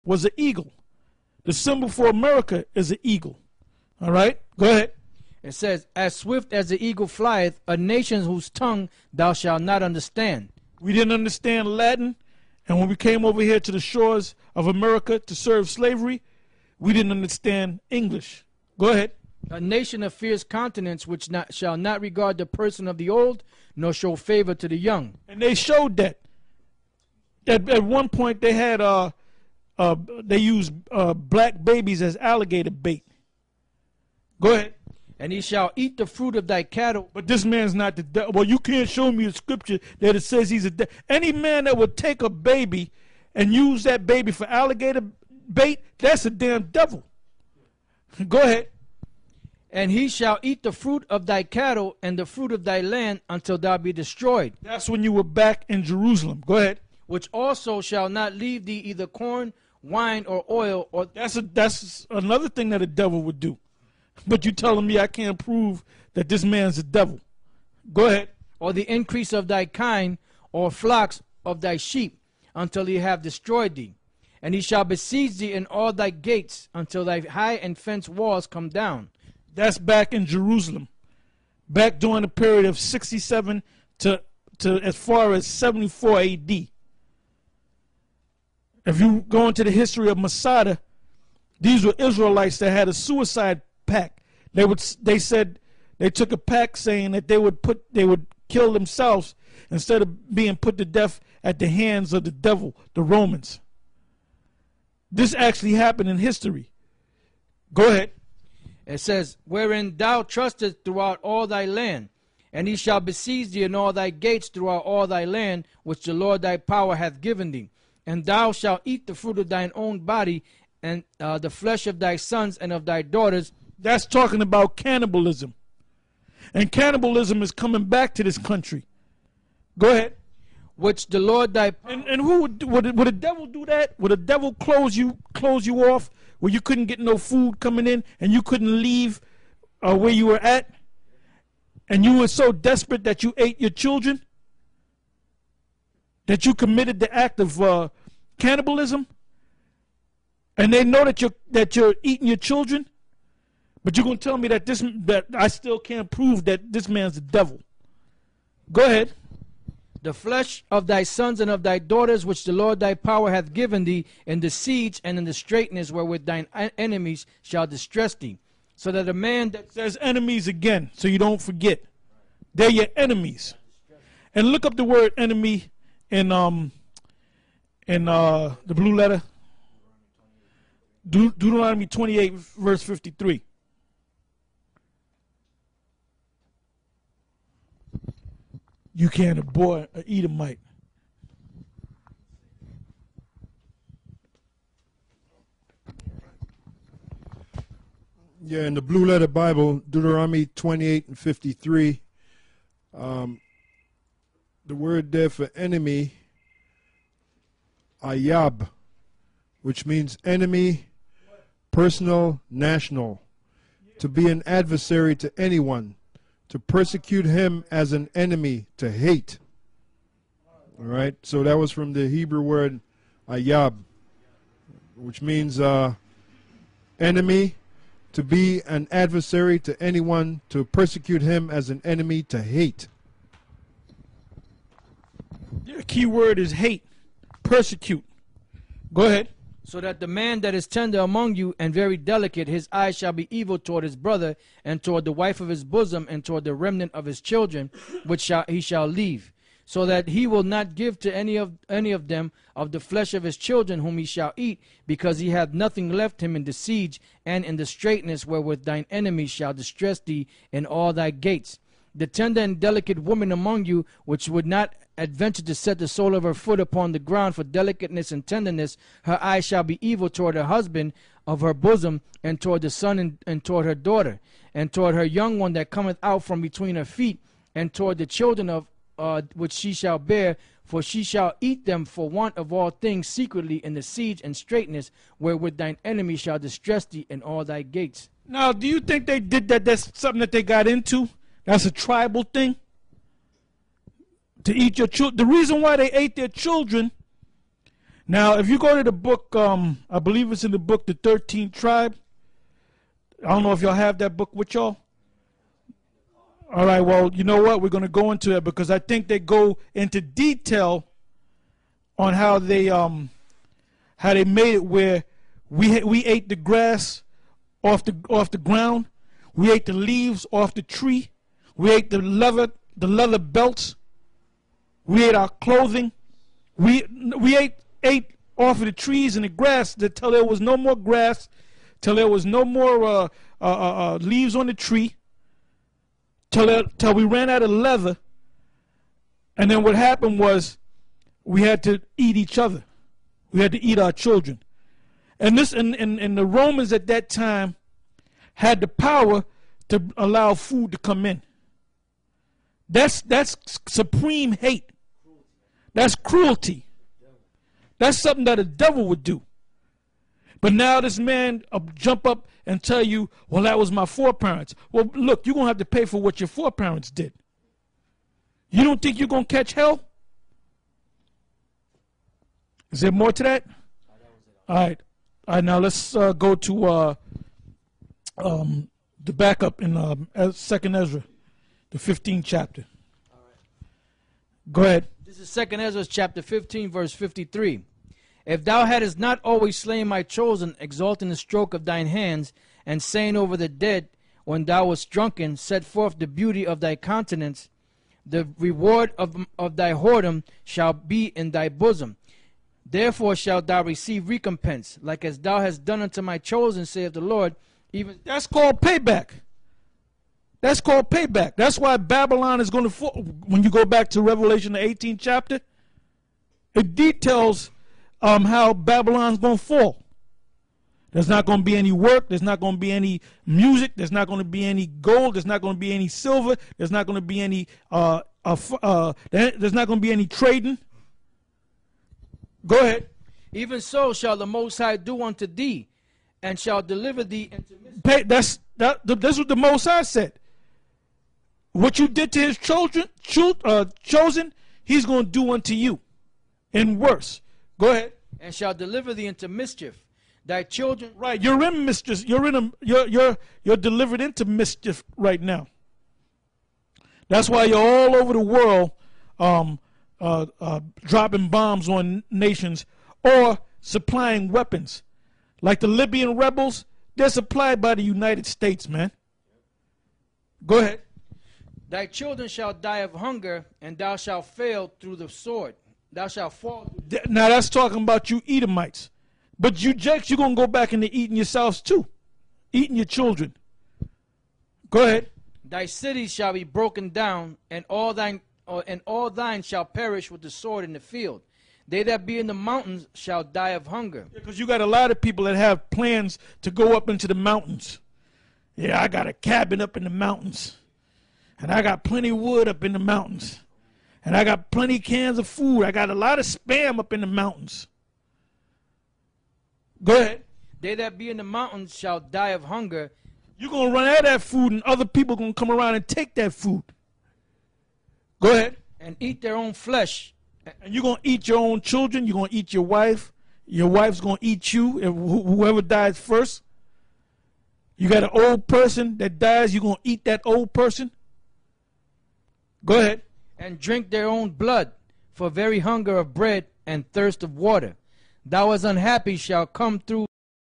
was an eagle. The symbol for America is an eagle. All right? Go ahead. It says, as swift as the eagle flieth, a nation whose tongue thou shalt not understand. We didn't understand Latin, and when we came over here to the shores of America to serve slavery, we didn't understand English. Go ahead. A nation of fierce countenance which shall not regard the person of the old, nor show favor to the young. And they showed that. At one point they had they used black babies as alligator bait. Go ahead. And he shall eat the fruit of thy cattle. But this man's not the devil. Well, you can't show me a scripture that it says he's a devil. Any man that would take a baby and use that baby for alligator bait, that's a damn devil. Go ahead. And he shall eat the fruit of thy cattle and the fruit of thy land until thou be destroyed. That's when you were back in Jerusalem. Go ahead. Which also shall not leave thee either corn, wine, or oil. Or that's another thing that a devil would do. But you telling me I can't prove that this man's a devil. Go ahead. Or the increase of thy kine, or flocks of thy sheep, until he have destroyed thee. And he shall besiege thee in all thy gates, until thy high and fenced walls come down. That's back in Jerusalem. Back during the period of 67 to as far as 74 AD. If you go into the history of Masada, these were Israelites that had a suicide pact. They said they took a pact saying that they would kill themselves instead of being put to death at the hands of the devil, the Romans. This actually happened in history. Go ahead. It says, wherein thou trustest throughout all thy land, and he shall besiege thee in all thy gates throughout all thy land, which the Lord thy power hath given thee. And thou shalt eat the fruit of thine own body, and the flesh of thy sons and of thy daughters. That's talking about cannibalism. And cannibalism is coming back to this country. Go ahead. Which the Lord thy and who would a devil do that? Would a devil close you off where you couldn't get no food coming in and you couldn't leave where you were at? And you were so desperate that you ate your children? That you committed the act of cannibalism? And they know that you're eating your children? But you're going to tell me that I still can't prove that this man's the devil. Go ahead. The flesh of thy sons and of thy daughters, which the Lord thy power hath given thee, in the siege and in the straitness wherewith thine enemies shall distress thee. So that a man that says enemies again, so you don't forget. They're your enemies. And look up the word enemy in the blue letter. Deuteronomy 28, verse 53. You can't abhor an Edomite. Yeah, in the Blue Letter Bible, Deuteronomy 28 and 53, the word there for enemy, ayab, which means enemy, personal, national, to be an adversary to anyone, to persecute him as an enemy, to hate. All right, so that was from the Hebrew word ayab, which means enemy, to be an adversary to anyone, to persecute him as an enemy, to hate. The key word is hate, persecute. Go ahead. So that the man that is tender among you and very delicate, his eyes shall be evil toward his brother, and toward the wife of his bosom, and toward the remnant of his children, which he shall leave. So that he will not give to any of them of the flesh of his children whom he shall eat, because he hath nothing left him in the siege and in the straitness wherewith thine enemies shall distress thee in all thy gates. The tender and delicate woman among you, which would not adventure to set the sole of her foot upon the ground for delicateness and tenderness, her eyes shall be evil toward her husband of her bosom, and toward the son, and toward her daughter, and toward her young one that cometh out from between her feet, and toward the children of which she shall bear, for she shall eat them for want of all things secretly in the siege and straitness, wherewith thine enemy shall distress thee in all thy gates. Now, do you think they did that? That's something that they got into? That's a tribal thing? To eat your children. The reason why they ate their children Now, if you go to the book, I believe it's in the book, The 13th Tribe. I don't know if y'all have that book with y'all. All right, well, you know what? We're going to go into it because I think they go into detail on how they made it where we ate the grass off the ground, we ate the leaves off the tree, we ate the leather belts, we ate our clothing, we ate off of the trees and the grass until there was no more grass, till there was no more leaves on the tree, till we ran out of leather. And then what happened was we had to eat each other. We had to eat our children. And this and the Romans at that time had the power to allow food to come in. That's supreme hate. That's cruelty. That's something that a devil would do. But now this man jump up and tell you, well, that was my foreparents. Well, look, you're going to have to pay for what your foreparents did. You don't think you're going to catch hell? Is there more to that? All right. All right, now let's go to the backup in 2nd Ezra, the 15th chapter. All right. Go ahead. This is 2nd Ezra chapter 15, verse 53. If thou hadst not always slain my chosen, exalting the stroke of thine hands, and saying over the dead, when thou wast drunken, set forth the beauty of thy countenance, the reward of thy whoredom shall be in thy bosom. Therefore shalt thou receive recompense, like as thou hast done unto my chosen, saith the Lord. Even that's called payback. That's called payback. That's why Babylon is going to fall. When you go back to Revelation, the 18th chapter, it details how Babylon's going to fall. There's not going to be any work. There's not going to be any music. There's not going to be any gold. There's not going to be any silver. There's not going to be any. There's not going to be any trading. Go ahead. Even so shall the Most High do unto thee, and shall deliver thee into mischief. That's what the Most High said. What you did to his chosen, he's going to do unto you, and worse. Go ahead. And shall deliver thee into mischief. Thy children. Right, you're in mischief. You're delivered into mischief right now. That's why you're all over the world, dropping bombs on nations or supplying weapons. Like the Libyan rebels, they're supplied by the United States, man. Go ahead. Thy children shall die of hunger, and thou shalt fail through the sword. Thou shalt fall. Now that's talking about you Edomites. But you Jakes, you're going to go back into eating yourselves too. Eating your children. Go ahead. Thy cities shall be broken down, and all thine shall perish with the sword in the field. They that be in the mountains shall die of hunger. Because you got a lot of people that have plans to go up into the mountains. Yeah, I got a cabin up in the mountains. And I got plenty of wood up in the mountains. And I got plenty of cans of food. I got a lot of spam up in the mountains. Go ahead. They that be in the mountains shall die of hunger. You're going to run out of that food, and other people going to come around and take that food. Go ahead. And eat their own flesh. And you're going to eat your own children. You're going to eat your wife. Your wife's going to eat you, whoever dies first. You got an old person that dies, you're going to eat that old person. Go ahead. And drink their own blood, for very hunger of bread and thirst of water. Thou as unhappy shall come through